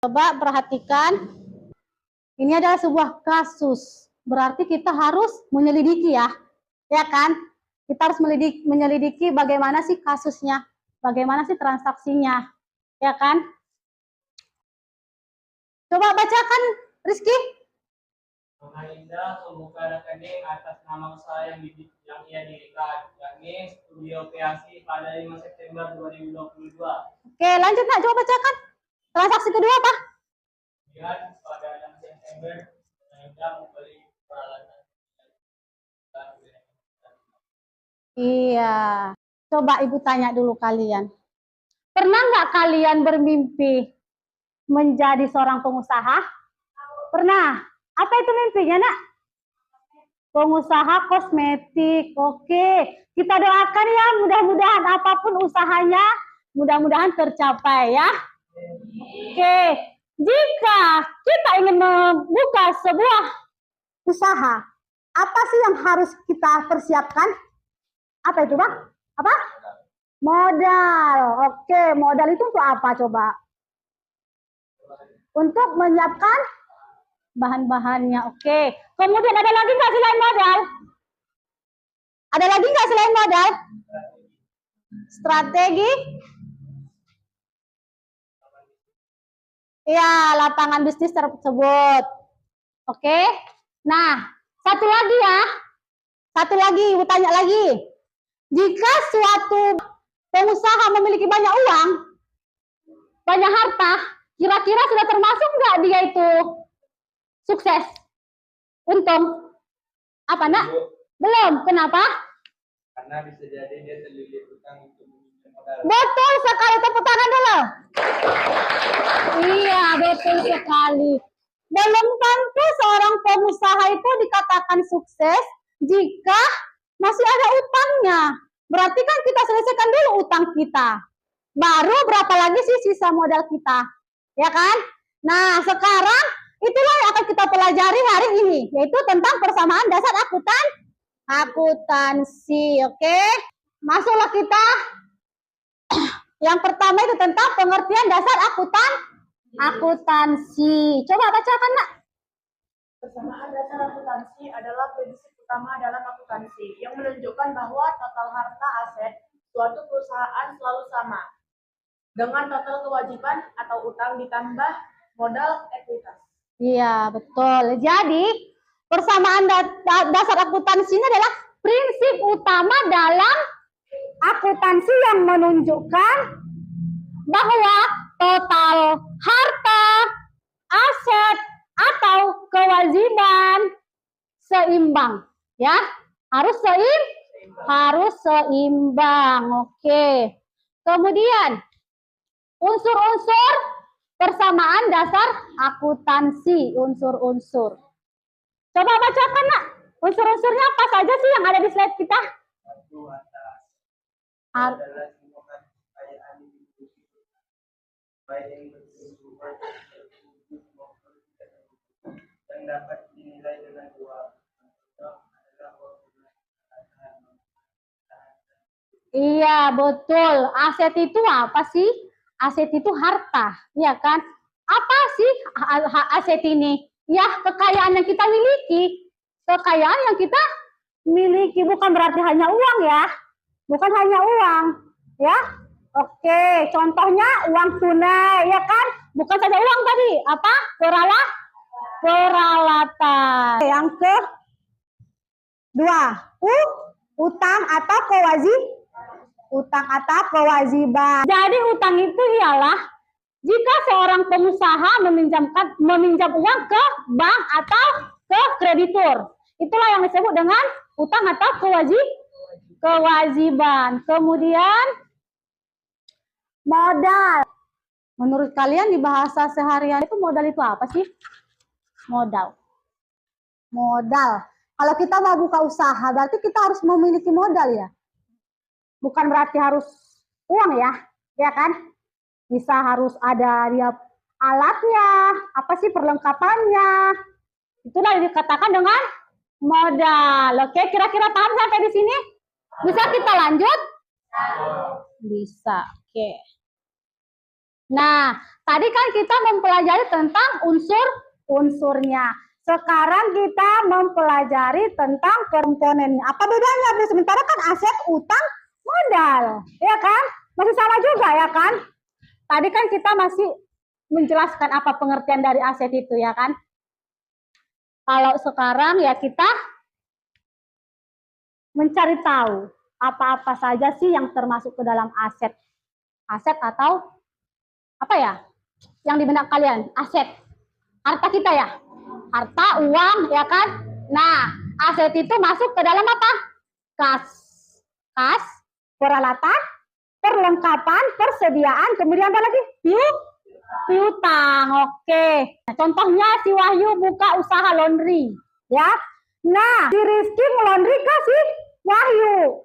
Coba perhatikan, ini adalah sebuah kasus. Berarti kita harus menyelidiki ya kan? Kita harus menyelidiki bagaimana sih kasusnya, bagaimana sih transaksinya, ya kan? Coba bacakan, Rizky. Mahendra membuka rekening atas nama usaha yang ia dirikan, yakni Studio Kreasi pada 5 September 2022. Oke, lanjut Nak, coba bacakan. Transaksi kedua apa? Kemudian pada 6 September, Mahendra membeli peralatan. Iya. Coba Ibu tanya dulu kalian. Pernah nggak kalian bermimpi menjadi seorang pengusaha? Pernah. Apa itu mimpinya, Nak? Pengusaha kosmetik. Oke. Kita doakan ya, mudah-mudahan apapun usahanya, mudah-mudahan tercapai ya. Oke. Jika kita ingin membuka sebuah usaha, apa sih yang harus kita persiapkan? Apa itu, Pak? Apa? Modal. Oke, modal itu untuk apa coba? Untuk menyiapkan bahan-bahannya. Oke. Kemudian ada lagi nggak selain modal? Ada lagi nggak selain modal? Strategi? Ya, lapangan bisnis tersebut. Oke. Nah, satu lagi ya. Satu lagi, Ibu tanya lagi. Jika suatu pengusaha memiliki banyak uang, banyak harta, kira-kira sudah termasuk nggak dia itu sukses? Untung? Apa, Nak? Belum. Kenapa? Karena bisa jadi dia terlilit utang untuk meminjam modal. Betul sekali, tepuk tangan dulu. Iya, betul sekali. Belum tentu seorang pengusaha itu dikatakan sukses jika masih ada utangnya. Berarti kan kita selesaikan dulu utang kita. Baru berapa lagi sih sisa modal kita. Ya kan? Nah, sekarang itulah yang akan kita pelajari hari ini, yaitu tentang persamaan dasar akuntansi. Oke? Masuklah kita. Yang pertama itu tentang pengertian dasar akuntansi. Coba bacakan, Nak. Persamaan dasar akuntansi adalah prinsip utama dalam akuntansi yang menunjukkan bahwa total harta aset suatu perusahaan selalu sama dengan total kewajiban atau utang ditambah modal ekuitas. Iya, betul. Jadi, persamaan dasar akuntansi ini adalah prinsip utama dalam akuntansi yang menunjukkan bahwa total harta, aset, atau kewajiban seimbang. Ya, harus seimbang. Oke. Kemudian, unsur-unsur persamaan dasar akuntansi, unsur-unsur. Coba bacakan, Nak. Unsur-unsurnya apa saja sih yang ada di slide kita? Adalah simulasi kekayaan baik yang bersumber yang dapat dinilai dengan dua. Iya, betul. Aset itu apa sih? Aset itu harta, ya kan? Apa sih aset ini? Ya, kekayaan yang kita miliki. Kekayaan yang kita miliki bukan berarti hanya uang ya. Bukan hanya uang, ya. Oke, contohnya uang tunai, ya kan? Bukan saja uang tadi, apa? Peralatan. Yang kedua, utang atau kewajiban. Jadi utang itu ialah jika seorang pengusaha meminjam uang ke bank atau ke kreditur. Itulah yang disebut dengan utang atau kewajiban. Kemudian modal. Menurut kalian di bahasa sehari-hari itu modal itu apa sih? Modal. Kalau kita mau buka usaha, berarti kita harus memiliki modal ya. Bukan berarti harus uang ya kan? Bisa harus ada dia alatnya, apa sih perlengkapannya. Itulah yang dikatakan dengan modal. Oke, kira-kira paham sampai di sini? Bisa kita lanjut? Bisa. Oke. Nah, tadi kan kita mempelajari tentang unsur-unsurnya. Sekarang kita mempelajari tentang komponennya. Apa bedanya? Sementara kan aset, utang, modal, ya kan? Masih sama juga ya kan? Tadi kan kita masih menjelaskan apa pengertian dari aset itu ya kan? Kalau sekarang ya kita mencari tahu apa-apa saja sih yang termasuk ke dalam aset. Aset atau apa ya? Yang di benak kalian, aset. Harta kita ya. Harta, uang, ya kan? Nah, aset itu masuk ke dalam apa? Kas. Kas, peralatan, perlengkapan, persediaan, kemudian apa lagi? Piutang. Oke. Nah, contohnya si Wahyu buka usaha laundry, ya. Nah, si Rizky ngelondri ke si Wahyu.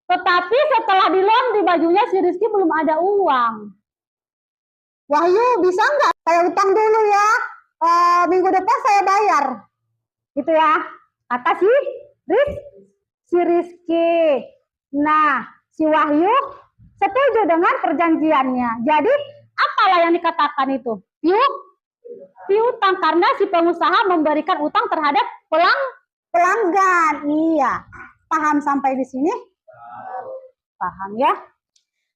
Tetapi setelah dilondri bajunya si Rizky belum ada uang. Wahyu bisa nggak saya utang dulu ya, minggu depan saya bayar, gitu ya, kata si Rizky. Nah, si Wahyu setuju dengan perjanjiannya. Jadi apalah yang dikatakan itu? Piutang, karena si pengusaha memberikan utang terhadap pelanggan. Iya, paham sampai di sini? Paham ya?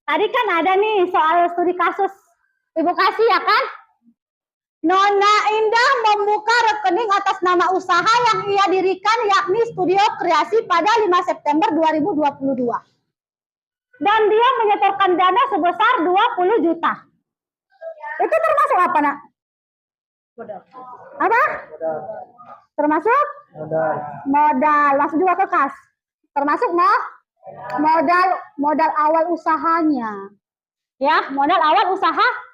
Tadi kan ada nih soal studi kasus Ibu kasih ya kan? Nona Indah membuka rekening atas nama usaha yang ia dirikan yakni Studio Kreasi pada 5 September 2022. Dan dia menyetorkan dana sebesar 20 juta. Itu termasuk apa, Nak? Modal. Apa? Modal. Termasuk? Modal. Masuk juga ke kas. Termasuk modal awal usahanya. Ya, modal awal usaha.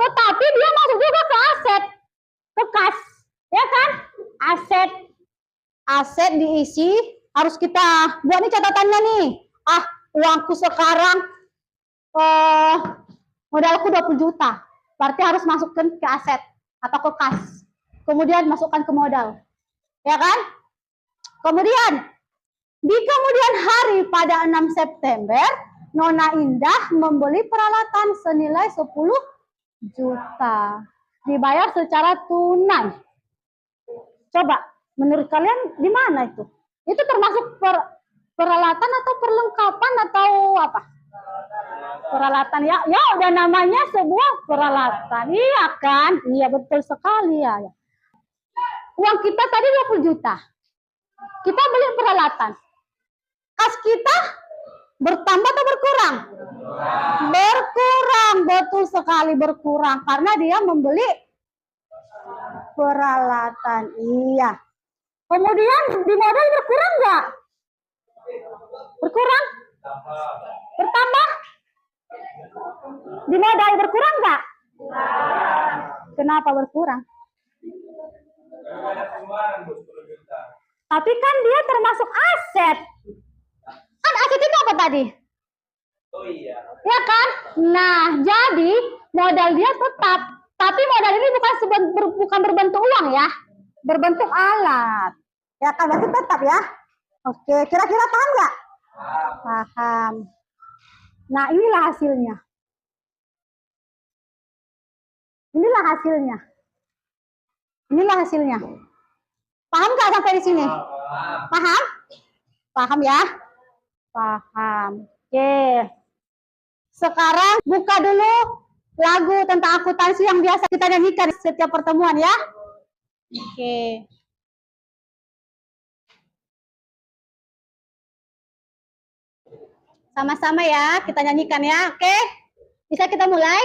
Tetapi dia masuk juga ke aset, ke kas, ya kan? Aset diisi, harus kita buat nih catatannya nih. Uangku sekarang modalku 20 juta, berarti harus masukkan ke aset atau ke kas. Kemudian masukkan ke modal, ya kan? Kemudian di kemudian hari pada 6 September, Nona Indah membeli peralatan senilai 10 juta, dibayar secara tunai. Coba menurut kalian di mana itu? Itu termasuk peralatan atau perlengkapan atau apa? Peralatan ya, udah namanya sebuah peralatan. Iya kan? Iya betul sekali ya. Uang kita tadi 20 juta. Kita beli peralatan. Kas kita bertambah atau berkurang? Berkurang, betul sekali berkurang karena dia membeli peralatan. Iya. Kemudian di modal berkurang nggak? Berkurang? Bertambah? Di modal berkurang nggak? Kenapa berkurang? Tapi kan dia termasuk aset. Kan aset itu apa tadi? Oh iya. Ya kan? Nah, jadi modal dia tetap. Tapi modal ini bukan berbentuk uang ya. Berbentuk alat. Ya kan, berarti tetap ya. Oke, kira-kira paham nggak? Paham. Nah, inilah hasilnya. Inilah hasilnya. Inilah hasilnya. Paham nggak sampai di sini? Paham? Paham ya? Paham. Oke. Sekarang buka dulu lagu tentang akuntansi yang biasa kita nyanyikan setiap pertemuan ya. Oke. Sama-sama ya, kita nyanyikan ya. Oke. Bisa kita mulai?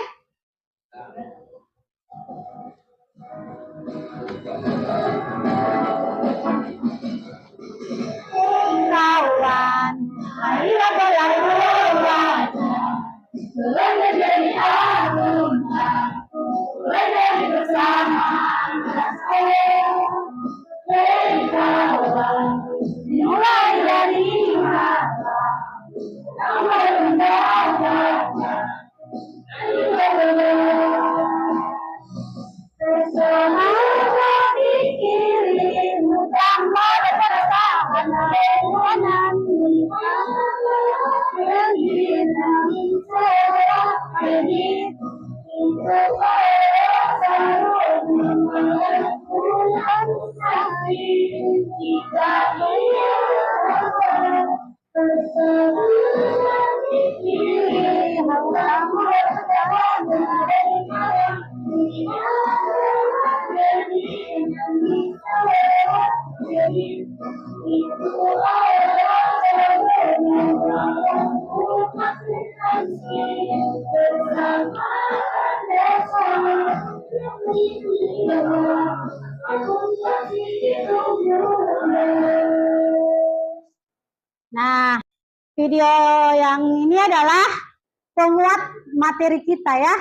Kawan, marilah berlabuh belum menjadi aruna, menjadi bersama dari kawan, mulai dari mata, sampai mendapatnya, sesemangat dikirim tanpa perasaan nanti, Nah, video yang ini adalah penguat materi kita ya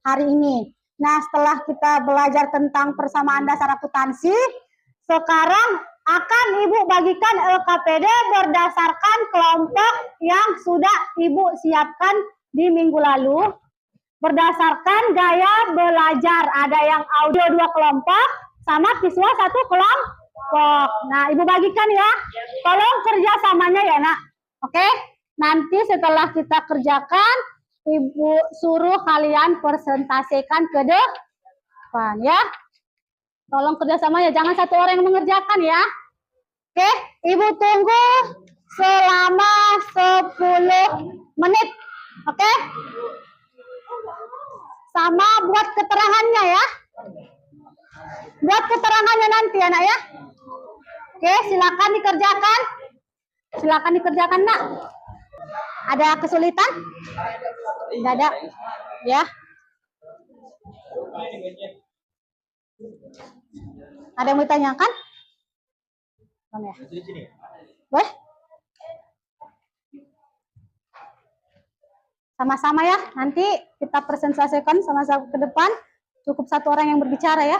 hari ini. Nah, setelah kita belajar tentang persamaan dasar akuntansi, sekarang akan Ibu bagikan LKPD berdasarkan kelompok yang sudah Ibu siapkan di minggu lalu. Berdasarkan gaya belajar, ada yang audio 2 kelompok sama visual 1 kelompok. Nah, Ibu bagikan ya. Tolong kerjasamanya ya, Nak. Oke? Nanti setelah kita kerjakan, Ibu suruh kalian presentasikan ke depan ya. Tolong kerjasamanya, jangan satu orang yang mengerjakan ya. Oke, Ibu tunggu selama 10 menit. Oke? Sama buat keterangannya ya. Buat keterangannya nanti anak ya. Oke, silakan dikerjakan. Silakan dikerjakan, Nak. Ada kesulitan? Enggak ada. Ya. Ada yang mau ditanyakan? Ya. Boleh? Sama-sama ya. Nanti kita presentasikan sama-sama ke depan. Cukup satu orang yang berbicara ya.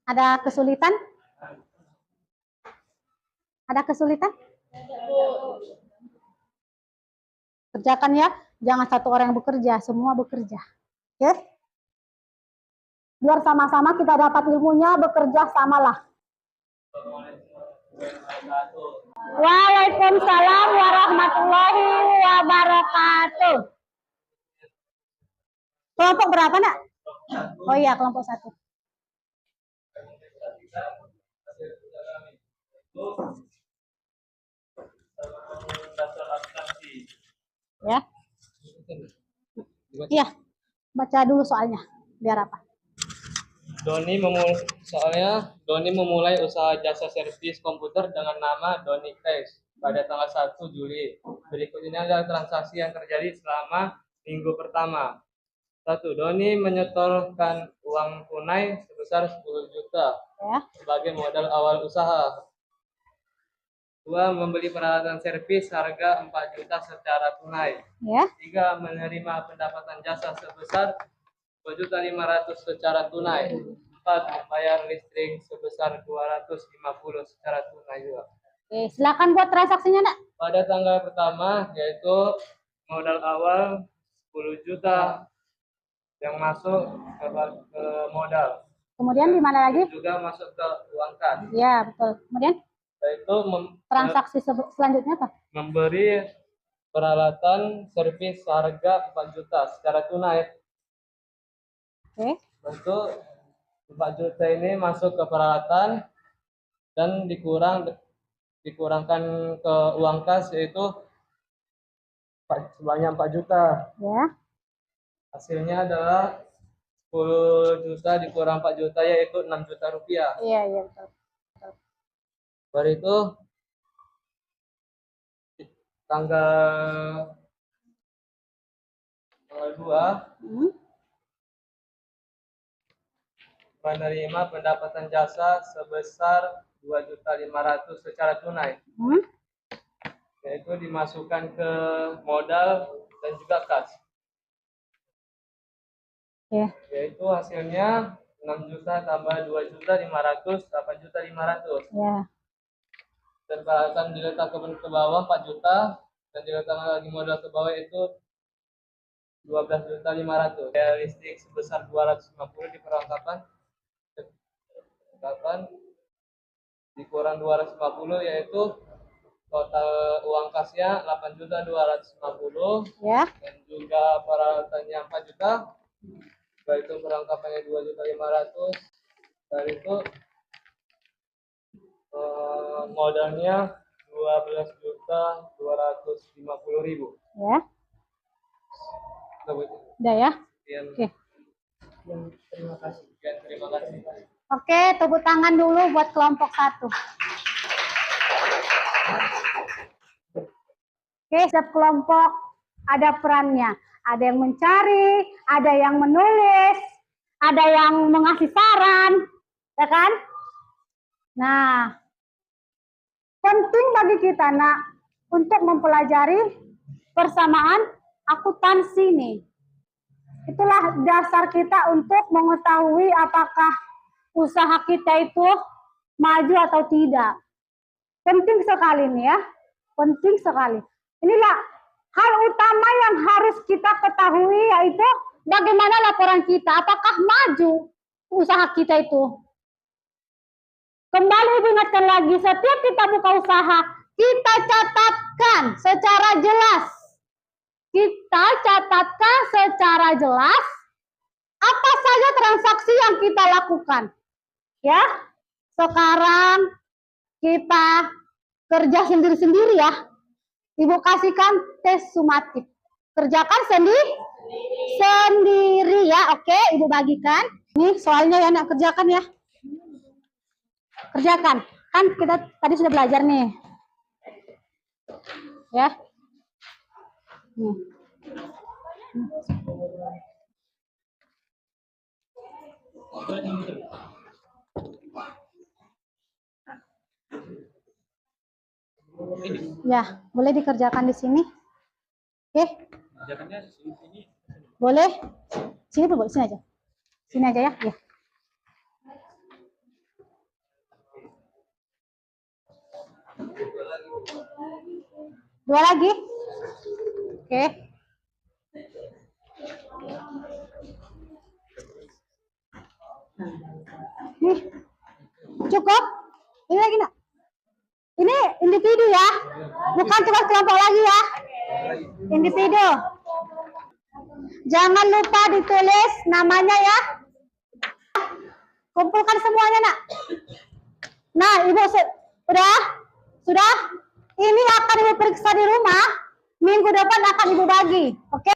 Ada kesulitan? Ada kesulitan? Kerjakan ya. Jangan satu orang yang bekerja, semua bekerja. Oke? Biar sama-sama kita dapat ilmunya, bekerja samalah. Waalaikumsalam warahmatullahi wabarakatuh. Kelompok berapa, Nak? Oh iya, kelompok 1. Ya. Iya. Baca dulu soalnya. Biar apa? Doni memulai usaha jasa servis komputer dengan nama Doni Cash pada tanggal 1 Juli. Berikut ini adalah transaksi yang terjadi selama minggu pertama. 1. Doni menyetorkan uang tunai sebesar 10 juta Ya. sebagai modal awal usaha. 2. Membeli peralatan servis harga 4 juta secara tunai. Ya. 3. Menerima pendapatan jasa sebesar 2.500.000 secara tunai. 4. Membayar listrik sebesar 250 secara tunai juga. Oke, silakan buat transaksinya, Nak. Pada tanggal pertama yaitu modal awal 10 juta yang masuk ke modal. Kemudian di mana lagi? Juga masuk ke uang kas. Ya, betul. Kemudian Yaitu transaksi selanjutnya apa? memberi peralatan servis harga 4 juta secara tunai. Oke. Untuk 4 juta ini masuk ke peralatan dan dikurangkan ke uang kas yaitu sebanyak 4 juta. Ya. Hasilnya adalah 10 juta dikurang 4 juta yaitu 6 juta rupiah. Iya, iya betul. Baru itu tanggal 2 menerima pendapatan jasa sebesar 2.500.000 secara tunai. Yaitu dimasukkan ke modal dan juga kas. Ya. Yaitu hasilnya 6 juta tambah 2.500.000, 8.500.000. Ya. Dan peralatan diletakkan ke bawah 4 juta dan diletakkan lagi modal ke bawah itu 12.500.000. Biaya listrik sebesar 250 diperangkapkan dikurang 250 yaitu total uang kasnya 8.250.000 Ya. dan juga peralatannya 4 juta, dari itu perlengkapannya 2.500.000, dari itu modalnya 12.250.000. Ya. Coba itu. Udah ya. Sekian. Oke. Terima kasih. Sekian, terima kasih. Oke, tepuk tangan dulu buat kelompok 1. Oke, setiap kelompok ada perannya. Ada yang mencari, ada yang menulis, ada yang mengasih saran, ya kan? Nah, penting bagi kita, nak, untuk mempelajari persamaan akuntansi nih. Itulah dasar kita untuk mengetahui apakah usaha kita itu maju atau tidak. Penting sekali nih ya, penting sekali. Inilah hal utama yang harus kita ketahui, yaitu bagaimana laporan kita, apakah maju usaha kita itu. Kembali ingatkan lagi, setiap kita buka usaha, kita catatkan secara jelas. Kita catatkan secara jelas apa saja transaksi yang kita lakukan. Ya, sekarang kita kerja sendiri-sendiri ya. Ibu kasihkan tes sumatif. Kerjakan sendiri ya, oke? Ibu bagikan. Nih soalnya ya, nak kerjakan ya. Kerjakan. Kan kita tadi sudah belajar nih. Ya. Nih. Ya, boleh dikerjakan di sini. Oke. Boleh. Sini boleh, sini aja. Sini aja ya. Ya. Dua lagi. Oke. Nih. Cukup? Ini lagi, nak. Ini individu ya. Bukan cuma kelompok lagi ya. Individu. Jangan lupa ditulis namanya ya. Kumpulkan semuanya, nak. Nah, Ibu sudah? Ini akan Ibu periksa di rumah. Minggu depan akan Ibu bagi. Oke?